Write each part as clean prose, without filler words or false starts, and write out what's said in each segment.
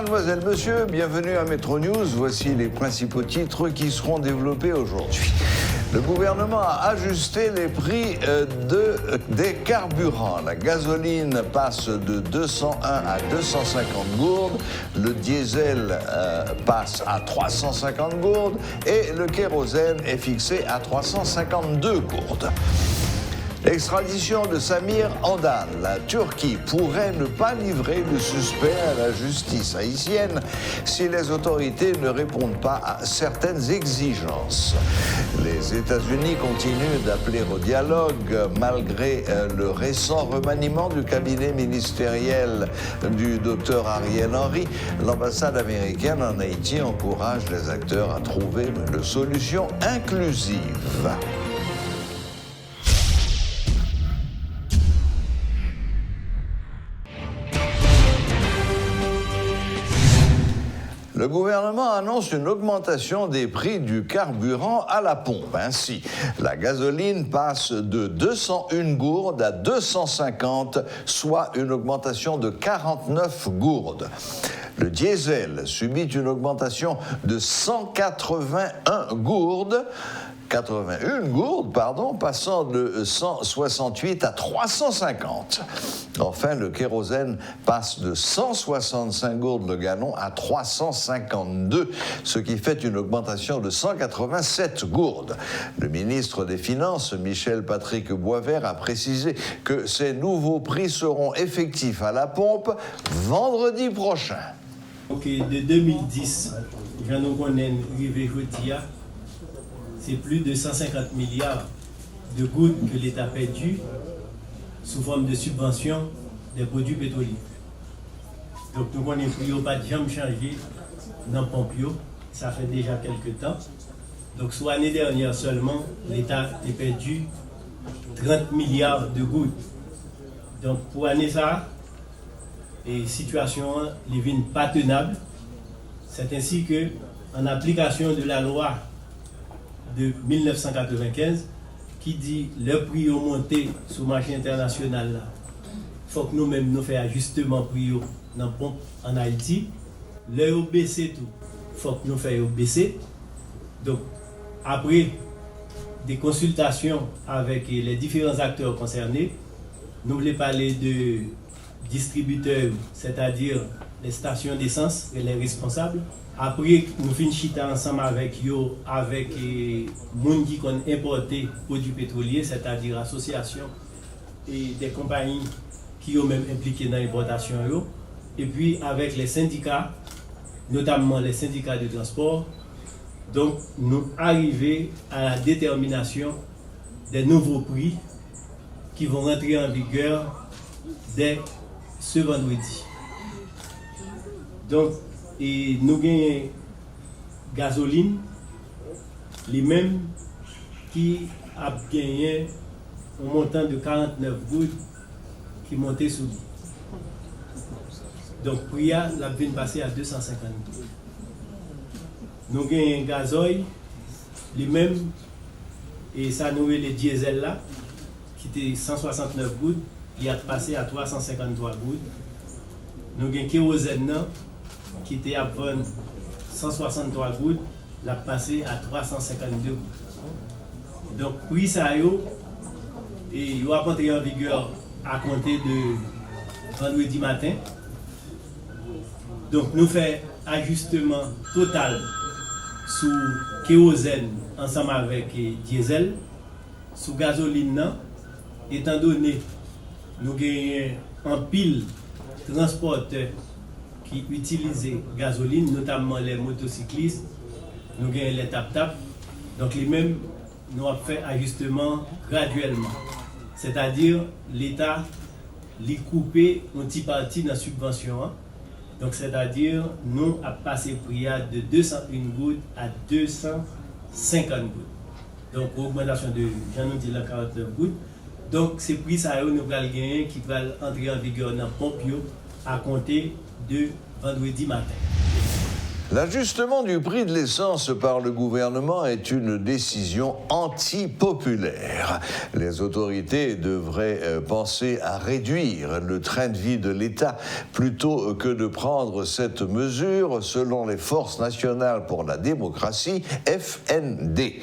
mademoiselles, messieurs, bienvenue à Metro News. Voici les principaux titres qui seront développés aujourd'hui. Le gouvernement a ajusté les prix des carburants. La gasoline passe de 201 à 250 gourdes, le diesel passe à 350 gourdes et le kérosène est fixé à 352 gourdes. L'extradition de Samir Handan. La Turquie pourrait ne pas livrer le suspect à la justice haïtienne si les autorités ne répondent pas à certaines exigences. Les États-Unis continuent d'appeler au dialogue malgré le récent remaniement du cabinet ministériel du docteur Ariel Henry. L'ambassade américaine en Haïti encourage les acteurs à trouver une solution inclusive. Le gouvernement annonce une augmentation des prix du carburant à la pompe. Ainsi, la gasoline passe de 201 gourdes à 250, soit une augmentation de 49 gourdes. Le diesel subit une augmentation de 181 gourdes. 81 gourdes, passant de 168 à 350. Enfin, le kérosène passe de 165 gourdes le gallon à 352, ce qui fait une augmentation de 187 gourdes. Le ministre des Finances, Michel-Patrick Boisvert, a précisé que ces nouveaux prix seront effectifs à la pompe vendredi prochain. Donc, de 2010, je nous connais arrivé aujourd'hui. C'est plus de 150 milliards de gouttes que l'État a perdu sous forme de subvention des produits pétroliers. Donc nous connaissons que pas de jamais changé dans Pompio, ça fait déjà quelques temps. Donc sur l'année dernière seulement, l'État a perdu 30 milliards de gouttes. Donc pour l'année ça, la situation n'est pas tenable. C'est ainsi que, en application de la loi de 1995 qui dit le prix au monté sur le marché international là. Faut que nous-mêmes nous fassions ajustement prix dans pompe en Haïti. Le baisser tout. Faut que nous fassions baisser. Donc après des consultations avec les différents acteurs concernés, nous voulons parler de distributeurs, c'est-à-dire les stations d'essence et les responsables. Après, nous finissons ensemble avec eux, avec les gens qui ont importé produits pétroliers, c'est-à-dire associations et des compagnies qui ont même impliqué dans l'importation. Et puis avec les syndicats, notamment les syndicats de transport. Donc, nous arrivons à la détermination des nouveaux prix qui vont rentrer en vigueur dès ce vendredi. Donc, et nous gagnons gasoline, les mêmes qui a gagné un montant de 49 gouttes qui montait sous lui. Donc, prix la vient passer à 250 gouttes. Nous gagnons gazoil, les mêmes, et ça nous est le diesel là, qui était 169 gouttes, il a passé à 353 gouttes. Nous gagnons kérosène qui était à 163 gouttes, l'a passé à 352 gouttes. Donc, prix ça et il va entrer en vigueur à compter de vendredi matin. Donc, nous faisons ajustement total sous kérosène ensemble avec diesel, sous gasoline, étant donné nous gagnons en pile transporteurs qui utilisent gasoline, notamment les motocyclistes, nous gagnons les tap-tap. Donc les mêmes, nous avons fait ajustement graduellement. C'est-à-dire l'État les coupé une petite partie dans la subvention. Donc c'est-à-dire nous avons passé le prix de 201 gouttes à 250 gouttes. Donc augmentation de, j'en ai dit là, 49 gouttes. Donc c'est prix ça nous allons gagner qui va entrer en vigueur dans Pompio à compter de vendredi matin. L'ajustement du prix de l'essence par le gouvernement est une décision anti-populaire. Les autorités devraient penser à réduire le train de vie de l'État plutôt que de prendre cette mesure, selon les Forces nationales pour la démocratie, FND.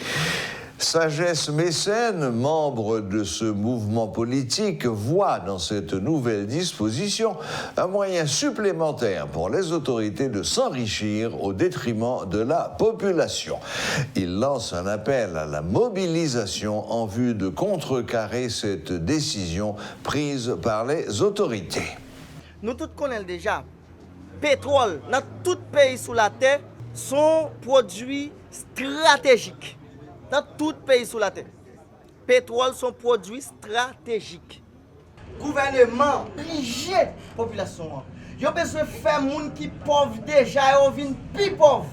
Sagesse Mécène, membre de ce mouvement politique, voit dans cette nouvelle disposition un moyen supplémentaire pour les autorités de s'enrichir au détriment de la population. Il lance un appel à la mobilisation en vue de contrecarrer cette décision prise par les autorités. Nous tous connaissons déjà, pétrole dans tout pays sous la terre sont produits stratégiques. Dans tout pays sous la terre. Pétrole sont produits stratégiques. Gouvernement, rige la population. Ils ont besoin de faire des gens qui sont pauvres déjà et ils viennent plus pauvres.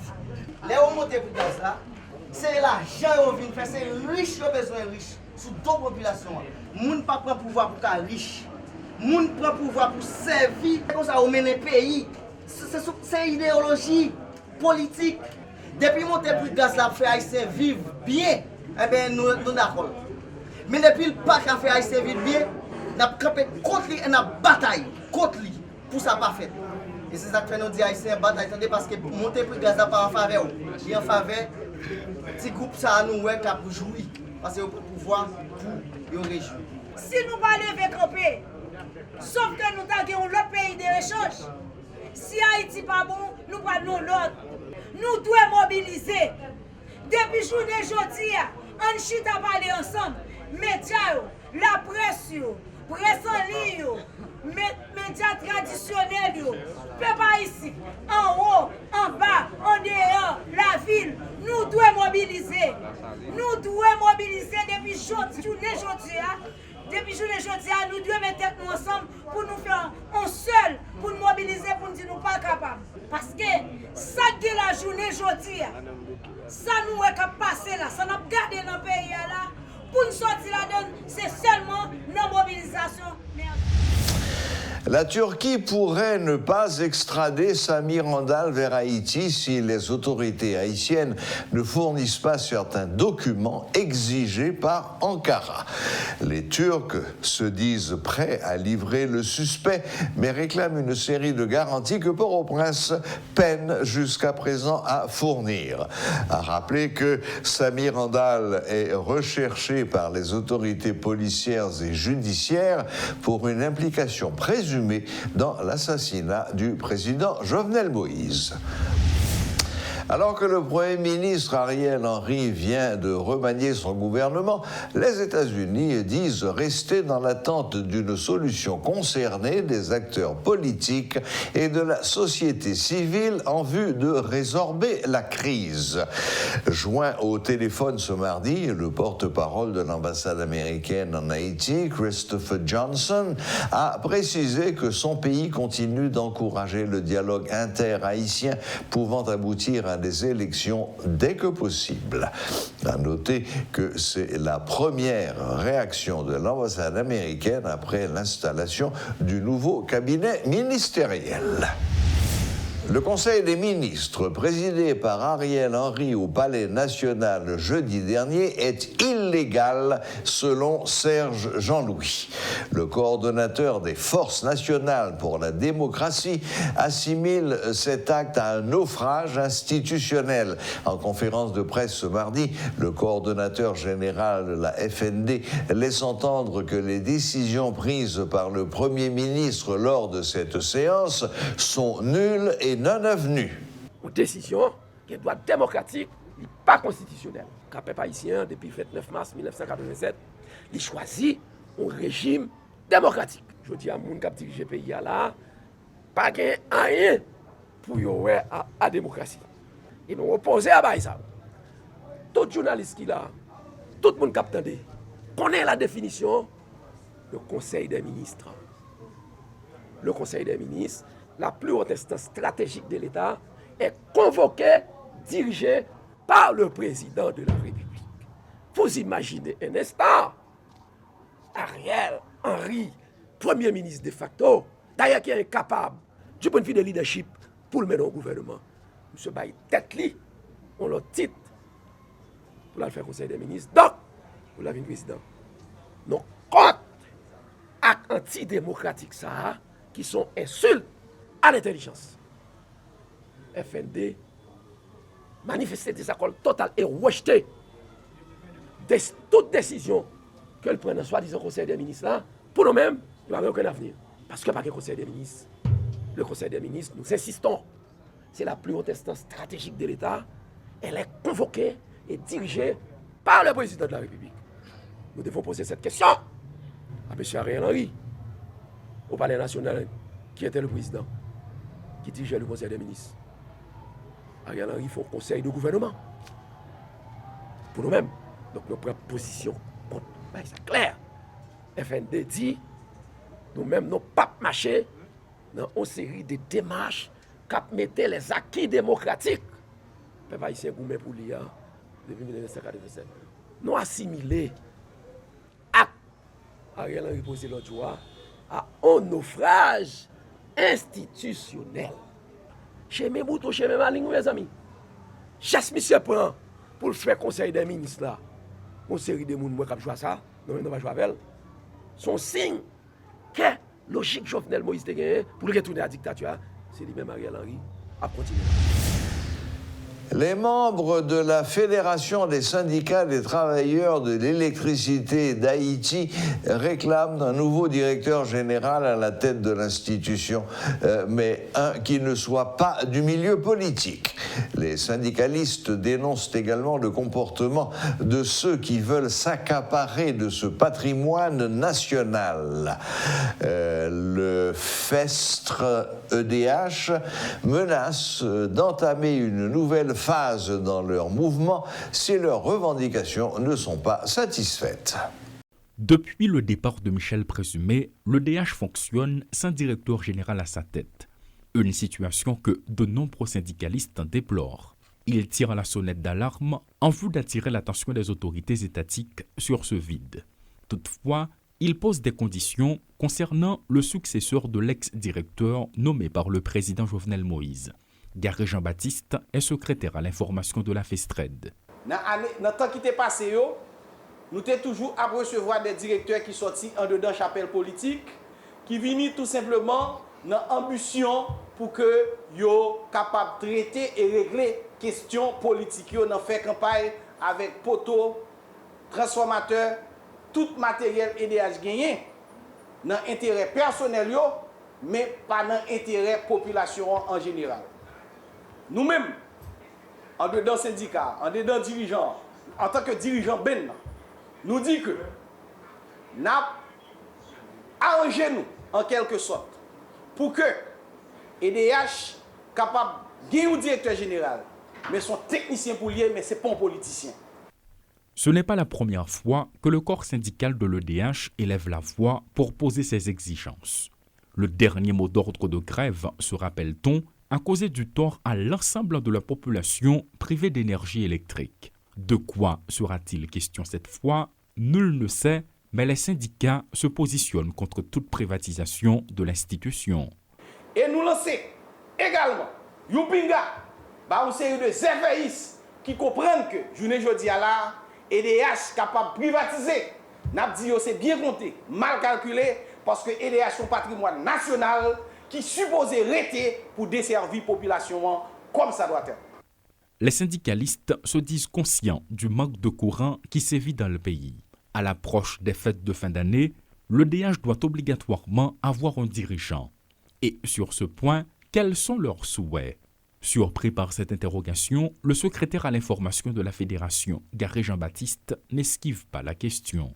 Les gens montent pour gaz là, c'est l'argent qu'ils viennent faire, c'est riche qui ont besoin de riches. Sous deux populations. Les gens ne prennent pas le pouvoir pour être riches. Les gens prennent le pouvoir pour servir. Comme ça, on mène le pays. C'est une idéologie politique. Depuis monter pour gaz là, faire Haïtien vivre bien, eh bien nous d'accord. Mais depuis le pas qu'à faire Haïtien vivre bien, nous avons campé contre lui et nous avons bataille contre lui pour ça pas fait. Et c'est ça que fait nous dire Haïtien bataille parce que monter pour gaz là pas en faveur, il en faveur petit groupe ça nous ouais qui a jouir parce que pour pouvoir pour réjouir. Si nous pas lever camper, sauf que nous avons l'autre pays de l'échange. Si Haïti pas bon, nous prenons l'autre. Nous devons mobiliser. Depuis journée aujourd'hui, on chita parler ensemble. Médias, la presse, presse en ligne, médias traditionnels, peuple ici, en haut, en bas, en dehors, la ville, nous devons mobiliser. Nous devons mobiliser depuis journée aujourd'hui. Depuis journée aujourd'hui, nous devons mettre nous ensemble pour nous faire un seul, pour nous mobiliser, pour nous dire nous pas capables. Parce que ça qui est la journée aujourd'hui, ça nous est passé là, ça nous a gardé dans le pays là, pour nous sortir là-dedans, c'est seulement nos mobilisations. La Turquie pourrait ne pas extrader Samir Handal vers Haïti si les autorités haïtiennes ne fournissent pas certains documents exigés par Ankara. Les Turcs se disent prêts à livrer le suspect, mais réclament une série de garanties que Port-au-Prince peine jusqu'à présent à fournir. À rappeler que Samir Handal est recherché par les autorités policières et judiciaires pour une implication présumée dans l'assassinat du président Jovenel Moïse. Alors que le Premier ministre Ariel Henry vient de remanier son gouvernement, les États-Unis disent rester dans l'attente d'une solution concernée des acteurs politiques et de la société civile en vue de résorber la crise. Joint au téléphone ce mardi, le porte-parole de l'ambassade américaine en Haïti, Christopher Johnson, a précisé que son pays continue d'encourager le dialogue inter-haïtien pouvant aboutir à des élections dès que possible. À noter que c'est la première réaction de l'ambassade américaine après l'installation du nouveau cabinet ministériel. Le Conseil des ministres, présidé par Ariel Henry au Palais national jeudi dernier, est illégal selon Serge Jean-Louis. Le coordonnateur des Forces nationales pour la démocratie assimile cet acte à un naufrage institutionnel. En conférence de presse ce mardi, le coordonnateur général de la FND laisse entendre que les décisions prises par le Premier ministre lors de cette séance sont nulles et non avenue. Une décision qui doit être démocratique, pas constitutionnelle. Le peuple haïtien, depuis le 29 mars 1987, il choisit un régime démocratique. Je dis à moun qui dirige le pays là, pas rien pour y à la démocratie. Ils nous opposé à ça. Tout journaliste qui là, tout le monde qui attendait, connaît la définition du Conseil des ministres. Le Conseil des ministres, la plus haute instance stratégique de l'État, est convoquée, dirigée par le président de la République. Vous imaginez un instant, Ariel Henry, Premier ministre de facto, d'ailleurs qui est incapable du point de vue de leadership pour le mener au gouvernement. se baille tête li, on le titre pour la faire conseil des ministres. Donc, vous l'avez président. Donc, contre actes antidémocratiques ça, qui sont insultes à l'intelligence. FND manifester des accords total et rejeter toute décision qu'elle prenne, soi-disant conseil des ministres là, pour nous-mêmes, nous n'avons aucun avenir. Parce que pas que conseil des ministres. Le conseil des ministres, nous insistons, c'est la plus haute instance stratégique de l'État. Elle est convoquée et dirigée par le président de la République. Nous devons poser cette question à M. Ariel Henry, au Palais national, qui était le président, qui dirigeait le conseil des ministres. Ariel Henry faut un conseil de gouvernement. Pour nous-mêmes. Donc nous prenons position contre. C'est clair. FND dit, nous-mêmes, nous pas marcher dans une série de démarches qui mettent les acquis démocratiques. Peuple haïtien gourmet pour l'IA depuis 1987. Nous assimiler à Ariel Henry posé l'autre jour à un naufrage institutionnel. Chez mes boutons, chez mes malings, mes amis. Chasse monsieur prend pour le faire conseil des ministres là. Une série de gens qui jouent ça, nous ne pas jouer avec elle. Son signe que logique Jovenel Moïse te gagné pour retourner à la dictature, c'est lui-même Ariel Henry à continuer. Les membres de la Fédération des syndicats des travailleurs de l'électricité d'Haïti réclament un nouveau directeur général à la tête de l'institution, mais un qui ne soit pas du milieu politique. Les syndicalistes dénoncent également le comportement de ceux qui veulent s'accaparer de ce patrimoine national. Le FESTRE EDH menace d'entamer une nouvelle phase dans leur mouvement si leurs revendications ne sont pas satisfaites. Depuis le départ de Michel Présumé, le DH fonctionne sans directeur général à sa tête. Une situation que de nombreux syndicalistes déplorent. Ils tirent la sonnette d'alarme en vue d'attirer l'attention des autorités étatiques sur ce vide. Toutefois, ils posent des conditions concernant le successeur de l'ex-directeur nommé par le président Jovenel Moïse. Gary Jean-Baptiste est secrétaire à l'information de la FESTRED. Dans le temps qui est passé, nous avons toujours à recevoir des directeurs qui sont sortis en dedans chapelle politique, qui viennent tout simplement dans l'ambition pour que soient capables de traiter et régler les questions politiques. Nous avons fait campagne avec poteaux, transformateurs, tout matériel EDH gagné dans l'intérêt personnel, mais pas dans l'intérêt de la population en général. Nous-mêmes, en dedans syndicat, en dedans dirigeants, en tant que dirigeants nous disons que nous arrangé nous en quelque sorte pour que EDH capable de gagner un directeur général, mais son technicien pour lier, mais ce n'est pas un politicien. Ce n'est pas la première fois que le corps syndical de l'EDH élève la voix pour poser ses exigences. Le dernier mot d'ordre de grève, se rappelle-t-on, a causé du tort à l'ensemble de la population privée d'énergie électrique. De quoi sera-t-il question cette fois? Nul ne sait, mais les syndicats se positionnent contre toute privatisation de l'institution. Et nous lançons également, Youpinga, une série de services qui comprennent que, journée jeudi à la, EDH capable de privatiser. N'a dit c'est bien compté, mal calculé, parce que EDH est un patrimoine national qui supposé rester pour desservir la population comme ça doit être. Les syndicalistes se disent conscients du manque de courant qui sévit dans le pays. À l'approche des fêtes de fin d'année, le DH doit obligatoirement avoir un dirigeant. Et sur ce point, quels sont leurs souhaits? Surpris par cette interrogation, le secrétaire à l'information de la Fédération, Gary Jean-Baptiste, n'esquive pas la question.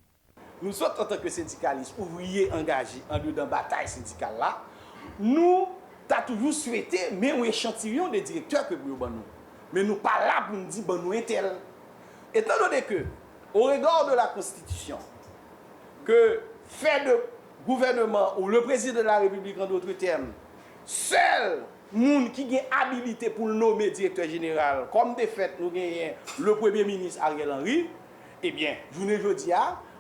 Nous sommes en tant que syndicalistes, ouvriers engagés en dedans bataille syndicale là, nous avons toujours souhaité mais un échantillon des directeurs que nous avons. Mais nous pas là pour nous dire que nous sommes tels. Étant donné que, au regard de la Constitution, que fait de gouvernement ou le président de la République en d'autres termes, seul monde qui a habilité pour le nommer directeur général, comme de fait nous gagnons le Premier ministre Ariel Henry, eh bien, journée jeudi,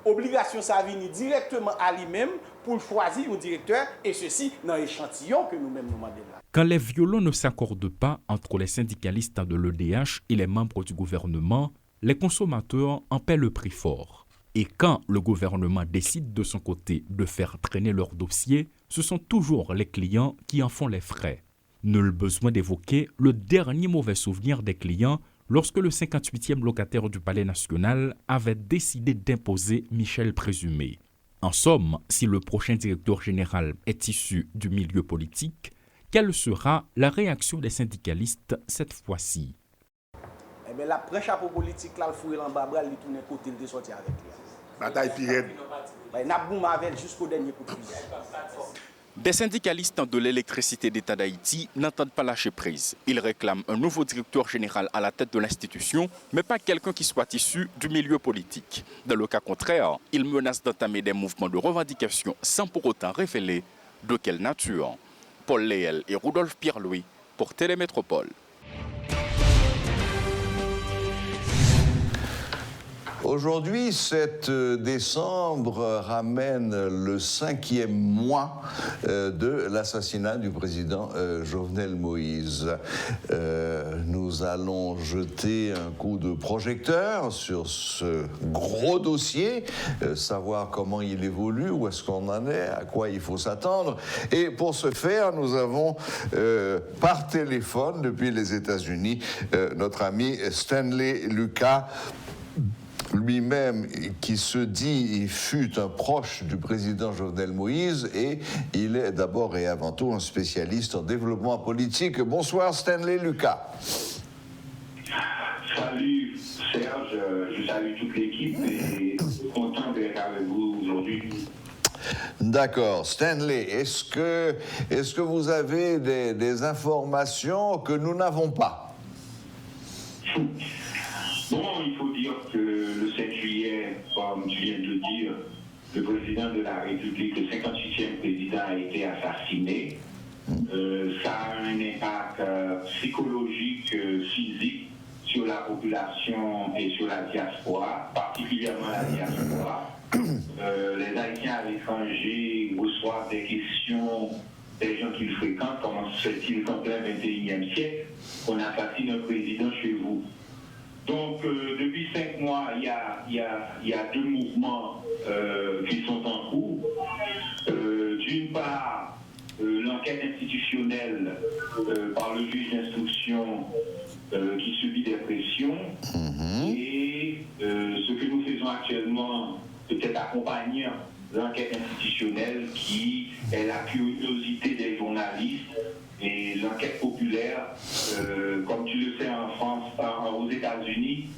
obligation ça vient directement à lui-même pour choisir un directeur, et ceci dans l'échantillon que nous-mêmes nous demandons là. Quand les violons ne s'accordent pas entre les syndicalistes de l'EDH et les membres du gouvernement, les consommateurs en paient le prix fort. Et quand le gouvernement décide de son côté de faire traîner leur dossier, ce sont toujours les clients qui en font les frais. Nul besoin d'évoquer le dernier mauvais souvenir des clients lorsque le 58e locataire du Palais national avait décidé d'imposer Michel Présumé. En somme, si le prochain directeur général est issu du milieu politique, quelle sera la réaction des syndicalistes cette fois-ci? Eh bien, la pré chapeau politique, là, le fouille en bas, il tourne côté, il est sorti avec lui. Bataille pirate. Il n'a pas avec jusqu'au dernier coup de fusil. Des syndicalistes de l'électricité d'État d'Haïti n'entendent pas lâcher prise. Ils réclament un nouveau directeur général à la tête de l'institution, mais pas quelqu'un qui soit issu du milieu politique. Dans le cas contraire, ils menacent d'entamer des mouvements de revendication sans pour autant révéler de quelle nature. Paul Léel et Rudolph Pierre-Louis pour Télémétropole. Aujourd'hui, 7 décembre ramène le 5e mois de l'assassinat du président Jovenel Moïse. Nous allons jeter un coup de projecteur sur ce gros dossier, savoir comment il évolue, où est-ce qu'on en est, à quoi il faut s'attendre. Et pour ce faire, nous avons par téléphone, depuis les États-Unis, notre ami Stanley Lucas, lui-même qui se dit fut un proche du président Jovenel Moïse, et il est d'abord et avant tout un spécialiste en développement politique. Bonsoir Stanley Lucas. Salut Serge, je salue toute l'équipe et content d'être avec vous aujourd'hui. D'accord. Stanley, est-ce que vous avez des informations que nous n'avons pas? Bon, il faut dire que le 7 juillet, comme tu viens de le dire, le président de la République, le 58e président, a été assassiné. Ça a un impact psychologique, physique sur la population et sur la diaspora, particulièrement la diaspora. Les Haïtiens à l'étranger reçoivent des questions des gens qu'ils fréquentent. Comment se fait-il qu'en plein 21e siècle, on assassine un président chez vous? Donc, depuis 5 mois, il y a 2 mouvements qui sont en cours. D'une part, l'enquête institutionnelle par le juge d'instruction qui subit des pressions. Et ce que nous faisons actuellement, peut-être accompagner l'enquête institutionnelle qui est la curiosité des journalistes. Et l'enquête populaire, comme tu le sais en France, aux États-Unis,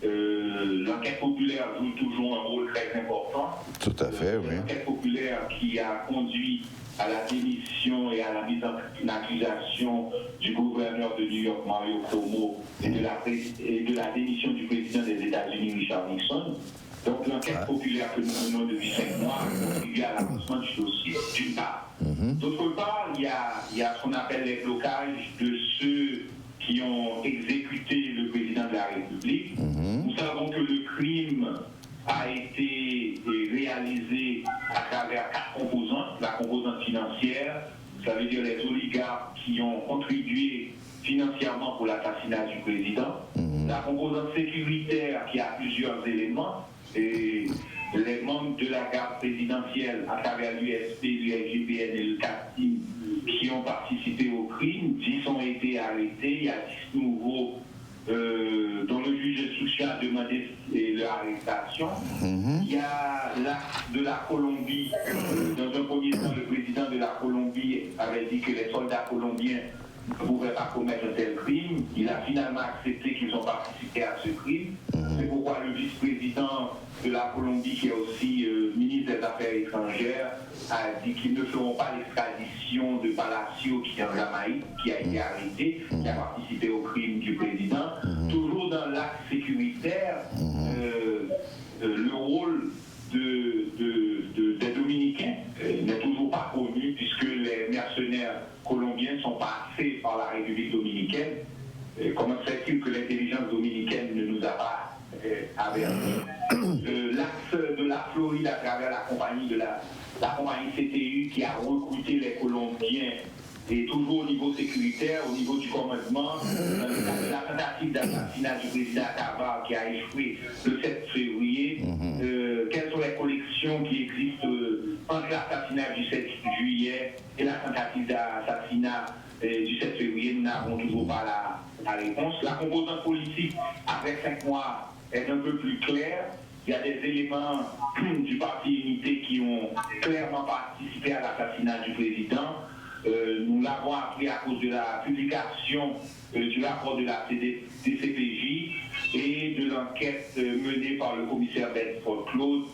l'enquête populaire joue toujours un rôle très important. Tout à fait, oui. L'enquête populaire qui a conduit à la démission et à la mise en accusation du gouverneur de New York, Mario Cuomo, et de la démission du président des États-Unis, Richard Nixon. Donc l'enquête populaire que nous menons depuis 5 mois contribue à l'avancement du dossier, d'une part. D'autre part, il y a ce qu'on appelle les blocages de ceux qui ont exécuté le président de la République. Nous savons que le crime a été réalisé à travers 4 composantes. La composante financière, ça veut dire les oligarques qui ont contribué financièrement pour l'assassinat du président. La composante sécuritaire qui a plusieurs éléments. Et les membres de la garde présidentielle à travers l'USP, l'USGPN et le CACIM qui ont participé au crime, 10 ont été arrêtés, il y a 10 nouveaux dont le juge d'instruction a demandé leur arrestation. Il y a l'acte de la Colombie. Dans un premier temps, le président de la Colombie avait dit que les soldats colombiens ne pouvaient pas commettre un tel crime. Il a finalement accepté qu'ils ont participé à ce crime. C'est pourquoi le vice-président de la Colombie, qui est aussi ministre des Affaires étrangères, a dit qu'ils ne feront pas l'extradition de Palacio, qui est en Jamaïque, qui a été arrêté, qui a participé au crime du président. Toujours dans l'acte sécuritaire, le rôle des Dominicains n'est toujours pas connu, puisque les mercenaires colombiens sont passés par la République dominicaine. Comment se fait-il que l'intelligence dominicaine ne nous a pas avertis? L'axe de la Floride à travers la compagnie compagnie CTU qui a recruté les Colombiens, et toujours au niveau sécuritaire, au niveau du commandement, la tentative d'assassinat du président Tabar qui a échoué le 7 février. Quelles sont les connexions qui existent entre l'assassinat du 7 juillet et la tentative d'assassinat du 7 février? Nous n'avons toujours pas la réponse. La composante politique, après 5 mois, est un peu plus claire. Il y a des éléments du parti Unité qui ont clairement participé à l'assassinat du président. Nous l'avons appris à cause de la publication du rapport de la DCPJ et de l'enquête menée par le commissaire Bedford Claude,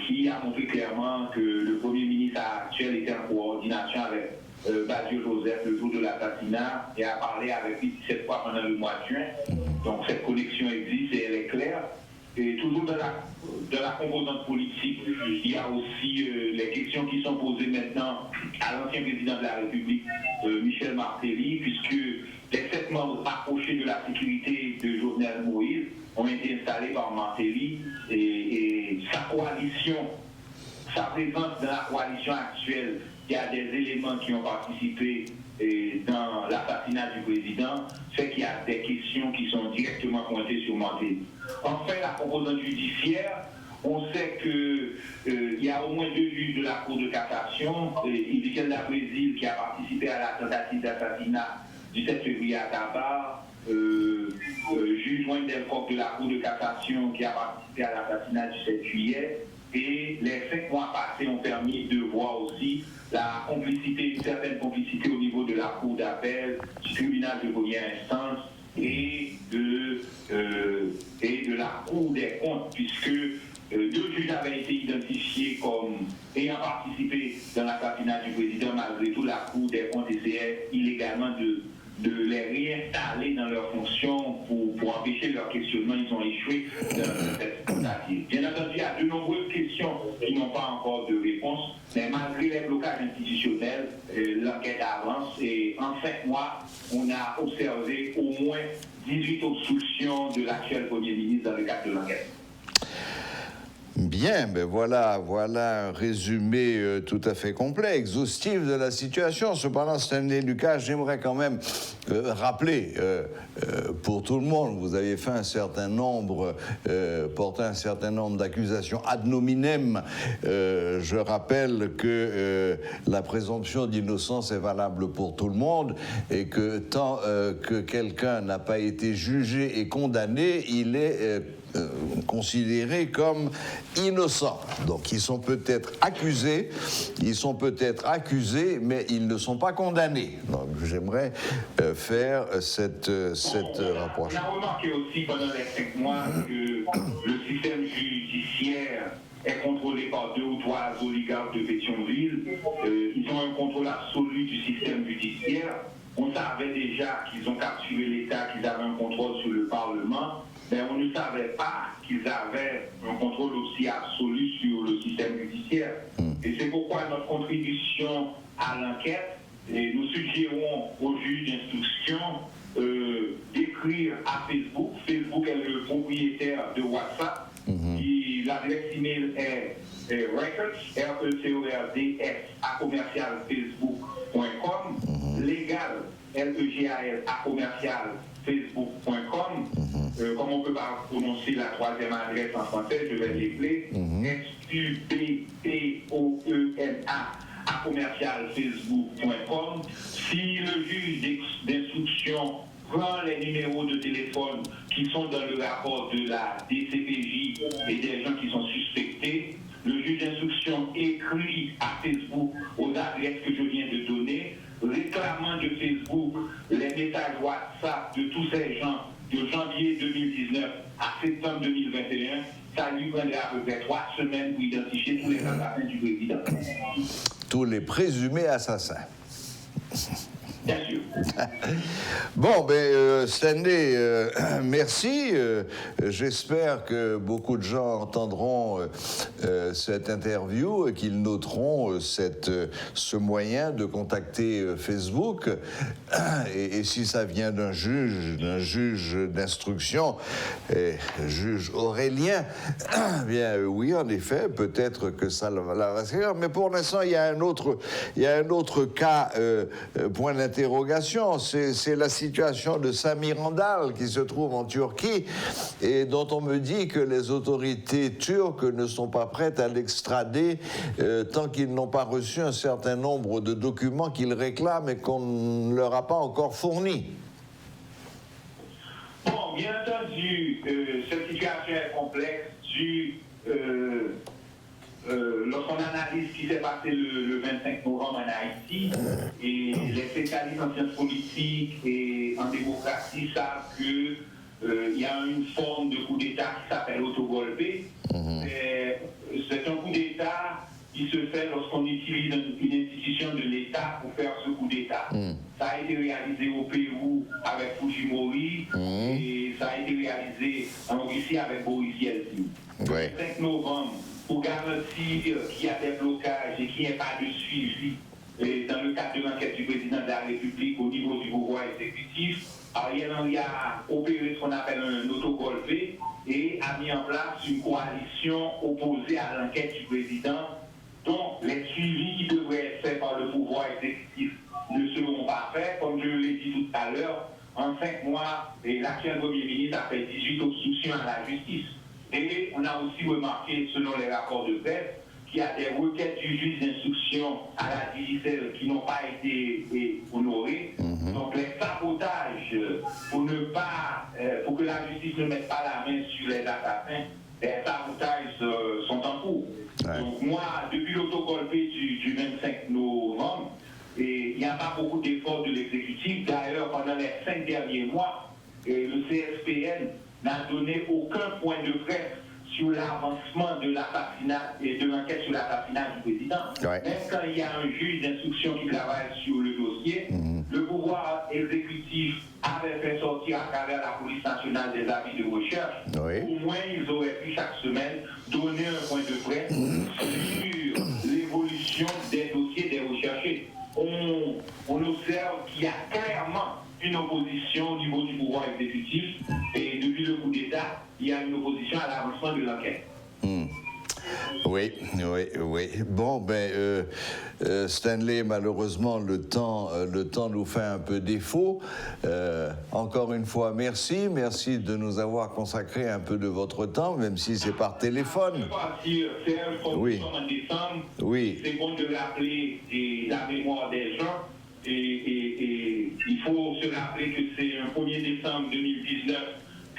qui a montré clairement que le Premier ministre actuel était en coordination avec Badio Joseph le jour de l'assassinat et a parlé avec lui 17 fois pendant le mois de juin. Donc cette connexion existe et elle est claire. Et toujours dans la composante politique, il y a aussi les questions qui sont posées maintenant à l'ancien président de la République, Michel Martelly, puisque les 7 membres rapprochés de la sécurité de Jovenel Moïse ont été installés par Martelly et sa coalition, sa présence dans la coalition actuelle, il y a des éléments qui ont participé dans l'assassinat du président, fait qu'il y a des questions qui sont directement pointées sur Martelly. Enfin, la composante judiciaire, on sait qu'il y a au moins 2 juges de la Cour de cassation, Michel Brésil qui a participé à la tentative d'assassinat du 7 février à Tabar, juge Wendell Koch de la Cour de cassation qui a participé à l'assassinat du 7 juillet. Et les 5 mois passés ont permis de voir aussi la complicité, une certaine complicité au niveau de la Cour d'appel, du tribunal de première instance et de la Cour des comptes, puisque 2 juges avaient été identifiés comme ayant participé dans l'assassinat du président. Malgré tout, la Cour des comptes essayait illégalement de les réinstaller dans leurs fonctions pour empêcher leur questionnement. Ils ont échoué dans cette tentative. Bien entendu, il y a de nombreuses questions qui n'ont pas encore de réponse, mais malgré les blocages institutionnels, l'enquête avance et en 5 mois, on a observé au moins 18 obstructions de l'actuel Premier ministre dans le cadre de l'enquête. Bien, ben voilà un résumé tout à fait complet, exhaustif de la situation. Cependant, Stanley Lucas, j'aimerais quand même rappeler pour tout le monde, vous avez fait porté un certain nombre d'accusations ad nominem. Je rappelle que la présomption d'innocence est valable pour tout le monde et que tant que quelqu'un n'a pas été jugé et condamné, il est considérés comme innocents. Donc ils sont peut-être accusés, mais ils ne sont pas condamnés. Donc j'aimerais faire cette rapprochement. On a remarqué aussi pendant les 5 mois que le système judiciaire est contrôlé par 2 ou 3 oligarques de Pétionville. Ils ont un contrôle absolu du système judiciaire. On savait déjà qu'ils ont capturé l'État, qu'ils avaient un contrôle sur le Parlement. Mais on ne savait pas qu'ils avaient un contrôle aussi absolu sur le système judiciaire. Et c'est pourquoi notre contribution à l'enquête, et nous suggérons aux juges d'instruction d'écrire à Facebook. Facebook est le propriétaire de WhatsApp. L'adresse email est records, records@facebook.com, légal, legal@facebook.com. Comme on ne peut pas prononcer la 3e adresse en français, je vais l'épeler. SUBPOENA@facebook.com. Si le juge d'instruction prend les numéros de téléphone qui sont dans le rapport de la DCPJ et des gens qui sont suspectés, le juge d'instruction écrit à Facebook aux adresses que je viens de donner, réclamant de Facebook les messages WhatsApp de tous ces gens de janvier 2019 à septembre 2021, ça lui prendrait à peu près 3 semaines pour identifier tous les assassins du président. Tous les présumés assassins. Bien sûr. Bon, Stanley, merci. J'espère que beaucoup de gens entendront cette interview et qu'ils noteront ce moyen de contacter Facebook. Et si ça vient d'un juge d'instruction, juge Aurélien, bien oui, en effet, peut-être que ça va se faire. Mais pour l'instant, il y a un autre cas, point d'interrogation, c'est la situation de Samir Andal qui se trouve en Turquie et dont on me dit que les autorités turques ne sont pas prêtes à l'extrader tant qu'ils n'ont pas reçu un certain nombre de documents qu'ils réclament et qu'on ne leur a pas encore fournis. Bon, bien entendu, cette situation est complexe lorsqu'on analyse ce qui s'est passé le 25 novembre en Haïti, et les spécialistes en sciences politiques et en démocratie savent qu'il y a une forme de coup d'État qui s'appelle autogolpé. C'est un coup d'État qui se fait lorsqu'on utilise une institution de l'État pour faire ce coup d'État. Ça a été réalisé au Pérou avec Fujimori et ça a été réalisé en Russie avec Boris Yeltsin. Le 5 novembre, pour garantir qu'il y a des blocages et qu'il n'y ait pas de suivi dans le cadre de l'enquête du président de la République au niveau du pouvoir exécutif, Ariel Henry a opéré ce qu'on appelle un autogolpé et a mis en place une coalition opposée à l'enquête du président, dont les suivis qui devraient être faits par le pouvoir exécutif ne seront pas faits. Comme je l'ai dit tout à l'heure, en 5 mois, l'actuel Premier ministre a fait 18 obstructions à la justice. Et on a aussi remarqué, selon les rapports de presse, qu'il y a des requêtes du juge d'instruction à la DICL qui n'ont pas été honorées. Donc les sabotages pour que la justice ne mette pas la main sur les assassins, les sabotages sont en cours. Donc moi, depuis l'autogolpé du 25 novembre, il n'y a pas beaucoup d'efforts de l'exécutif. D'ailleurs, pendant les 5 derniers mois, le CSPN n'a donné aucun point de presse sur l'avancement de l'assassinat et de l'enquête sur l'assassinat du président. Même quand il y a un juge d'instruction qui travaille sur le dossier, le pouvoir exécutif avait fait sortir à travers la police nationale des avis de recherche. Au moins, ils auraient pu chaque semaine donner un point de presse sur l'évolution des dossiers des recherchés. On observe qu'il y a clairement une opposition au niveau du pouvoir exécutif et depuis le coup d'État, il y a une opposition à l'avancement de l'enquête. Oui. Bon, Stanley, malheureusement, le temps nous fait un peu défaut. Encore une fois, merci de nous avoir consacré un peu de votre temps, même si c'est par téléphone. Oui. En décembre, c'est bon de rappeler la mémoire des gens. Et il faut se rappeler que c'est un 1er décembre 2019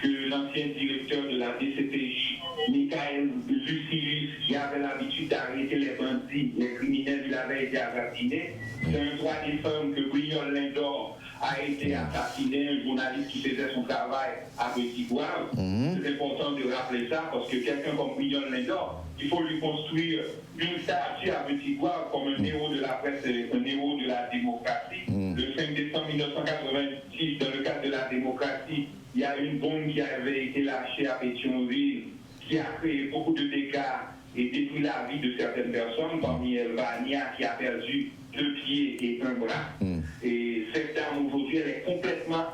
que l'ancien directeur de la DCPJ, Michael Lucilius, qui avait l'habitude d'arrêter les bandits, les criminels, il avait été assassiné. C'est un 3 décembre que Brignol Lindor a été assassiné, un journaliste qui faisait son travail à Petit-Goâve. C'est important de rappeler ça parce que quelqu'un comme Brignol Lindor, il faut lui construire une statue à Petit-Goâve comme un héros de la presse, un héros de la démocratie. Le 5 décembre 1986, dans le cadre de la démocratie, il y a une bombe qui avait été lâchée à Pétionville, qui a créé beaucoup de dégâts et détruit la vie de certaines personnes, parmi elles Vania qui a perdu 2 pieds et 1 bras. Et cette dame aujourd'hui, elle est complètement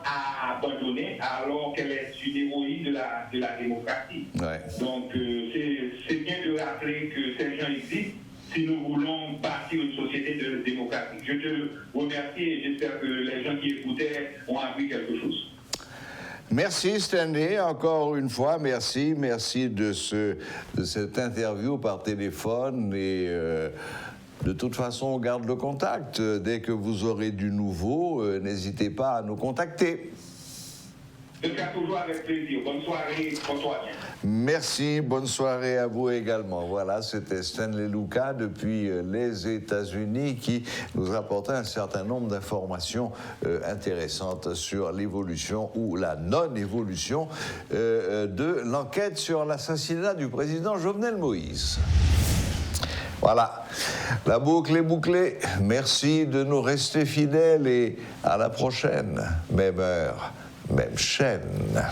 abandonnée alors qu'elle est une héroïne de la démocratie. Donc c'est bien de rappeler que ces gens existent si nous voulons bâtir une société démocratique. Je te remercie et j'espère que les gens qui écoutaient ont appris quelque chose. Merci Stanley, encore une fois, merci de cette interview par téléphone et de toute façon on garde le contact. Dès que vous aurez du nouveau, n'hésitez pas à nous contacter. Le cas toujours avec plaisir. Bonne soirée, porte-toi bien. Merci, bonne soirée à vous également. Voilà, c'était Stanley Louka depuis les États-Unis qui nous apportait un certain nombre d'informations intéressantes sur l'évolution ou la non-évolution de l'enquête sur l'assassinat du président Jovenel Moïse. Voilà, la boucle est bouclée. Merci de nous rester fidèles et à la prochaine. Même heure, même chaîne.